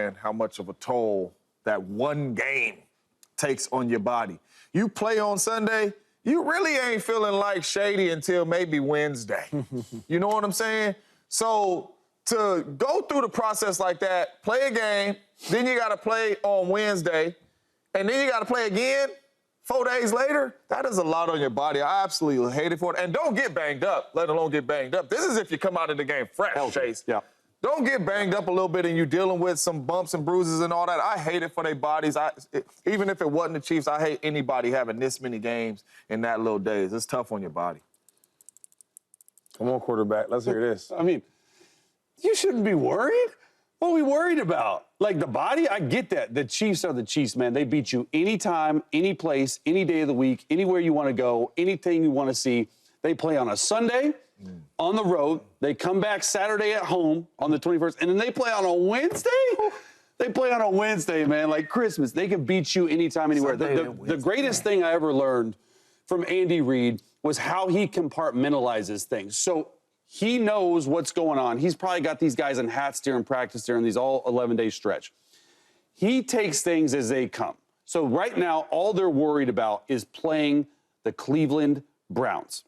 understand how much of a toll that one game takes on your body. You play on Sunday, you really ain't feeling like shady until maybe Wednesday. You know what I'm saying? So to go through the process like that, play a game, then you got to play on Wednesday, and then you got to play again 4 days later, that is a lot on your body. I absolutely hate it for it. And don't get banged up, let alone get banged up. This is if you come out of the game fresh, Chase. Yeah. Don't get banged up a little bit and you dealing with some bumps and bruises and all that. I hate it for their bodies. Even if it wasn't the Chiefs, I hate anybody having this many games in that little days. It's tough on your body. Come on, quarterback. Let's hear this. I mean, you shouldn't be worried. What are we worried about? Like the body? I get that. The Chiefs are the Chiefs, man. They beat you anytime, any place, any day of the week, anywhere you want to go, anything you want to see. They play on a Sunday on the road. They come back Saturday at home on the 21st, and then they play on a Wednesday? They play on a Wednesday, man, like Christmas. They can beat you anytime, anywhere. The greatest thing I ever learned from Andy Reid was how he compartmentalizes things. So he knows what's going on. He's probably got these guys in hats during practice during these all 11-day stretch. He takes things as they come. So right now, all they're worried about is playing the Cleveland Browns.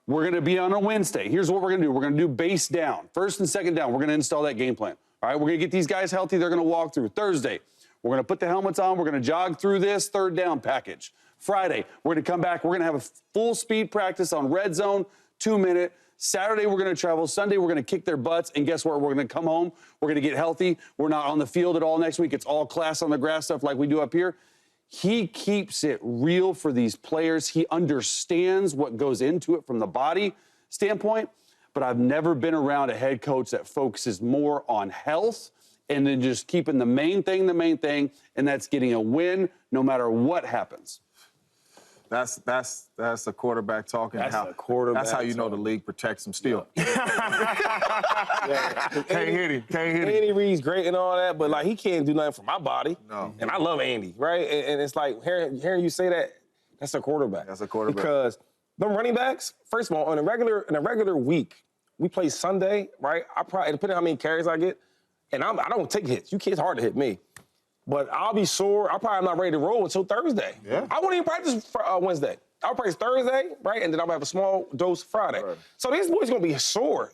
We're going to be on a Wednesday. Here's what we're going to do. We're going to do base down. First and second down, we're going to install that game plan. All right, we're going to get these guys healthy. They're going to walk through. Thursday, we're going to put the helmets on. We're going to jog through this third down package. Friday, we're going to come back. We're going to have a full speed practice on red zone, 2-minute. Saturday, we're going to travel. Sunday, we're going to kick their butts. And guess what? We're going to come home. We're going to get healthy. We're not on the field at all next week. It's all class on the grass stuff like we do up here. He keeps it real for these players. He understands what goes into it from the body standpoint. But I've never been around a head coach that focuses more on health and then just keeping the main thing, and that's getting a win no matter what happens. That's a quarterback talking. That's a quarterback. That's how you know the league protects him still. Yeah. Can't hit him. Andy Reid's great and all that, but like he can't do nothing for my body. No. And I love Andy, right? And it's like hearing you say that, that's a quarterback. That's a quarterback. Because them running backs, first of all, in a regular week, we play Sunday, right? I probably, depending on how many carries I get, and I don't take hits. It's hard to hit me. But I'll be sore. I'm probably not ready to roll until Thursday. Yeah. I won't even practice for Wednesday. I'll practice Thursday, right? And then I'll have a small dose Friday. Right. So these boys going to be sore.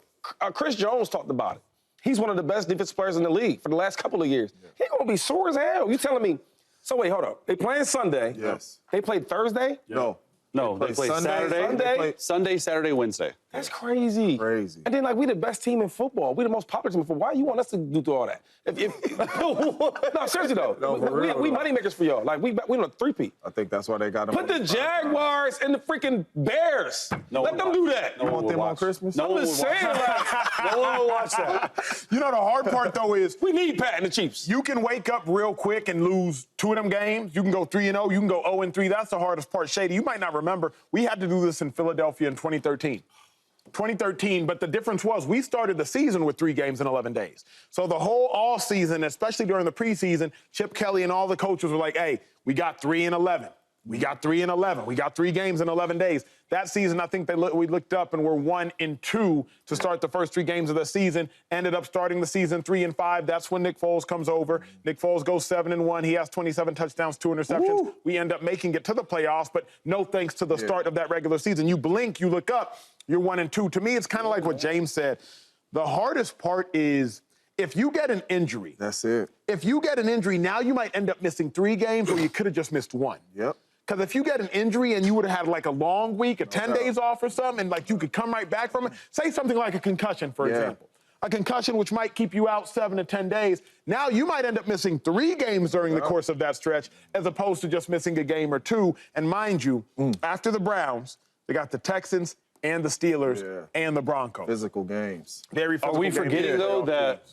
Chris Jones talked about it. He's one of the best defensive players in the league for the last couple of years. Yeah. He's going to be sore as hell. You telling me? So wait, hold up. They playing Sunday. Yes. They played Thursday? Yeah. No, they play Sunday, Saturday, Wednesday. That's crazy. Crazy. And then, like, we the best team in football. We the most popular team in football. Why you want us to do all that? No, seriously, though. No, we money makers for y'all. Like, we on a three-peat. I think that's why they got him. Put the Jaguars and the freaking Bears. Let them do that. You want them on Christmas? I'm just saying, like, no one will watch that. You know, the hard part, though, is we need Pat and the Chiefs. you can wake up real quick and lose 2 of them games. You can go 3-0. You can go 0-3. That's the hardest part. Shady, you might not remember. We had to do this in Philadelphia in 2013. 2013, but the difference was we started the season with 3 games in 11 days. So the whole all season, especially during the preseason, Chip Kelly and all the coaches were like, hey, we got 3 in 11. We got 3 in 11. We got 3 games in 11 days. That season, I think we looked up and we're 1-2 to start the first 3 games of the season. Ended up starting the season 3-5. That's when Nick Foles comes over. Nick Foles goes 7-1. He has 27 touchdowns, 2 interceptions. Woo. We end up making it to the playoffs, but no thanks to the start of that regular season. You blink, you look up, you're 1-2. To me, it's kind of like what James said. The hardest part is if you get an injury. That's it. If you get an injury, now you might end up missing 3 games or you could have just missed 1. Yep. Because if you get an injury and you would have had like a long week, 10 days off or something, and like you could come right back from it, say something like a concussion, for example. A concussion which might keep you out 7 to 10 days. Now you might end up missing 3 games during the course of that stretch as opposed to just missing a game or 2. And mind you, after the Browns, they got the Texans and the Steelers and the Broncos. Physical games. Very physical Are we games. forgetting, though,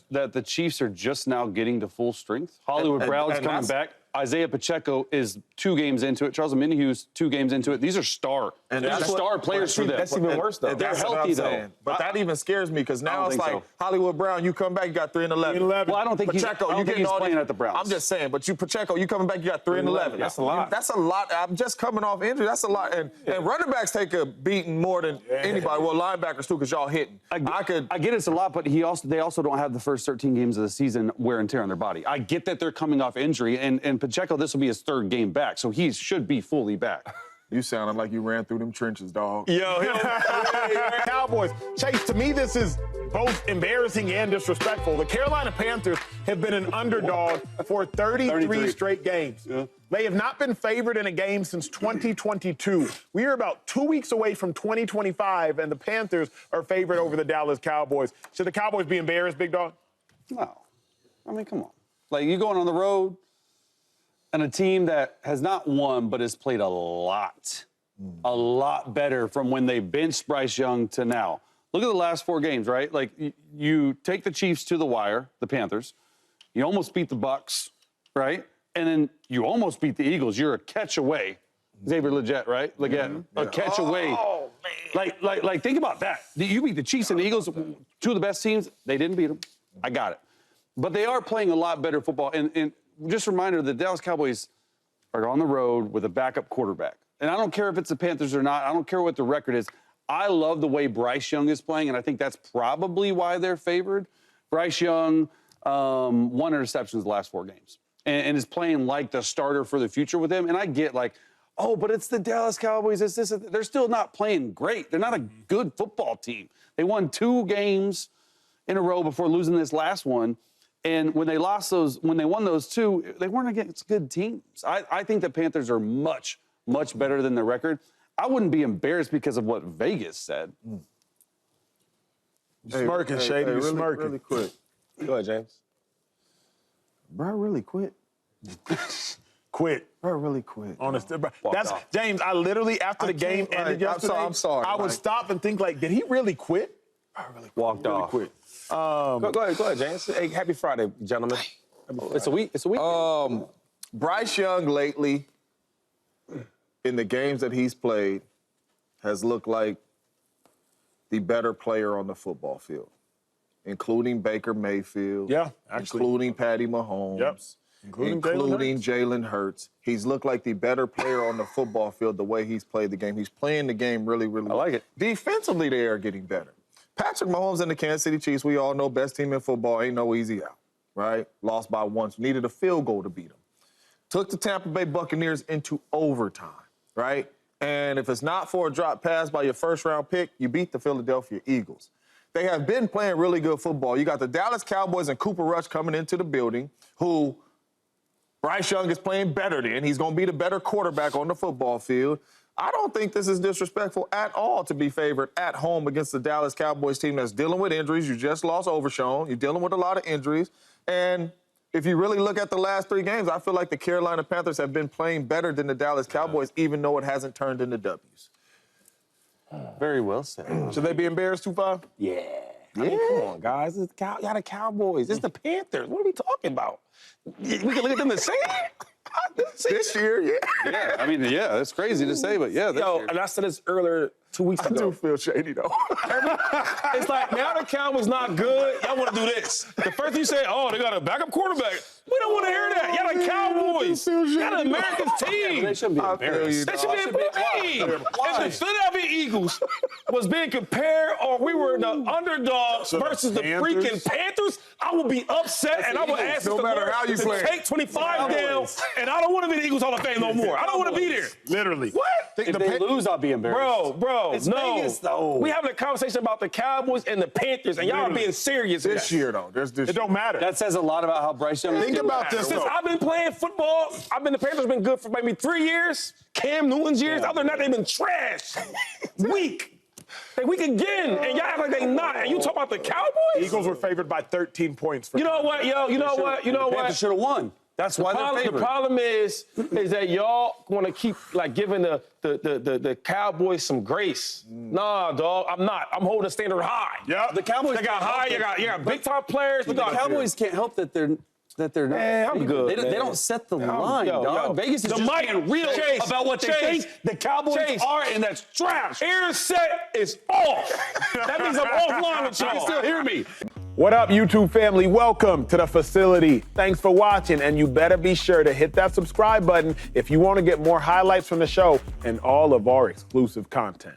that the Chiefs are just now getting to full strength? Hollywood Brown's coming back. Isaiah Pacheco is 2 games into it. Charles Omenihu's 2 games into it. These are star. And These are that's what- star players for them. That's even worse, though. They're That's what healthy, I'm though. saying. But that even scares me because now it's think like so. Hollywood Brown, you come back, you got 3 and 11. 3 and 11. Well, I don't think Pacheco, I don't you think getting he's all playing these- at the Browns. I'm just saying, but Pacheco, you coming back, you got 3 and 11. That's a lot. That's a lot. I'm just coming off injury. That's a lot. And running backs take a beating more than anybody. Well, linebackers too, because y'all hitting. I get it's a lot, but they also don't have the first 13 games of the season wear and tear on their body. I get that they're coming off injury, and Pacheco, this will be his 3rd game back, so he should be fully back. You sounded like you ran through them trenches, dog. Cowboys. Chase, to me, this is both embarrassing and disrespectful. The Carolina Panthers have been an underdog for 33 straight games. Yeah. They have not been favored in a game since 2022. We are about 2 weeks away from 2025, and the Panthers are favored over the Dallas Cowboys. Should the Cowboys be embarrassed, big dog? No. I mean, come on. Like, you're going on the road, and a team that has not won but has played a lot better from when they benched Bryce Young to now. Look at the last 4 games, right? Like, you take the Chiefs to the wire, the Panthers. You almost beat the Bucks, right? And then you almost beat the Eagles. You're a catch away. Xavier Legette, right? Legette, a catch away. Oh, man. Like, think about that. You beat the Chiefs and the Eagles, 2 of the best teams. They didn't beat them. I got it. But they are playing a lot better football. And just a reminder, the Dallas Cowboys are on the road with a backup quarterback. And I don't care if it's the Panthers or not. I don't care what the record is. I love the way Bryce Young is playing, and I think that's probably why they're favored. Bryce Young, 1 interception the last 4 games, and is playing like the starter for the future with him. And I get like, oh, but it's the Dallas Cowboys. It's this. They're still not playing great. They're not a good football team. They won 2 games in a row before losing this last one. And when they won those 2, they weren't against good teams. I think the Panthers are much, much better than their record. I wouldn't be embarrassed because of what Vegas said. Smirking, Shady. You're smirking. Really quick. Go ahead, James. Bro, really quit. Quit. Bro, really quit. That's James. I literally, after the game ended yesterday, I'm sorry. I would stop and think like, did he really quit? Walked off. Quit. Go ahead, James. Hey, happy Friday, gentlemen. It's a week. Bryce Young lately, in the games that he's played, has looked like the better player on the football field, including Baker Mayfield. Yeah, actually. Including Patty Mahomes. Yep. Including Jalen Hurts. He's looked like the better player on the football field the way he's played the game. He's playing the game really, really well. I like it. Defensively, they are getting better. Patrick Mahomes and the Kansas City Chiefs, we all know, best team in football, ain't no easy out, right? Lost by 1, needed a field goal to beat them. Took the Tampa Bay Buccaneers into overtime, right? And if it's not for a drop pass by your first-round pick, you beat the Philadelphia Eagles. They have been playing really good football. You got the Dallas Cowboys and Cooper Rush coming into the building, who Bryce Young is playing better than. He's going to be the better quarterback on the football field. I don't think this is disrespectful at all to be favored at home against the Dallas Cowboys team that's dealing with injuries. You just lost Overshown. You're dealing with a lot of injuries. And if you really look at the last 3 games, I feel like the Carolina Panthers have been playing better than the Dallas Cowboys, even though it hasn't turned into W's. Very well said. Should they be embarrassed, 2-5? Yeah. I mean, come on, guys. Y'all the Cowboys. It's the Panthers. What are we talking about? We can look at them the same. This year, yeah. Yeah, I mean, yeah, it's crazy to say, but yeah. Yo, and I said this earlier 2 weeks I ago. do feel shady, though. It's like, now the Cowboys not good. Y'all want to do this. The first thing you say, oh, they got a backup quarterback. We don't want to hear that. Y'all the Cowboys. Y'all the America's team. They shouldn't be embarrassed. They should be embarrassed. If the Philadelphia Eagles was being compared, or we were the underdogs versus the freaking Panthers, I would be upset, and I would ask No the matter Lord how you to play. take 25 down, and I don't want to be the Eagles Hall of Fame no more. I don't want to be there. Literally. What? If they lose, I'll be embarrassed. Bro, It's no. Vegas, though. We having a conversation about the Cowboys and the Panthers, and y'all are being serious. This year, though. It don't matter. That says a lot about how Bryce Young is. Think about this, Since though. I've been playing football, the Panthers been good for maybe 3 years. Cam Newton's years. Other than that, they've been trash. Weak. They weak again, and y'all act like they not. And you talk about the Cowboys? Eagles were favored by 13 points. You know what, yo? You know what? Panthers should have won. That's why they're The favored. problem is that y'all want to keep like giving the Cowboys some grace. Nah, dog, I'm not. I'm holding the standard high. Yeah. The Cowboys They got high. You got big time players. The Cowboys can't help that they're that they're not. Man, I'm good, They man. don't set the line, yo, dog. yo. Vegas is The just mic- being real Chase, about what they Chase, think the Cowboys Chase. are, and that's trash. Ear set is off. That means I'm offline with You can y'all. still hear me. What up, YouTube family? Welcome to the facility. Thanks for watching, and you better be sure to hit that subscribe button if you want to get more highlights from the show and all of our exclusive content.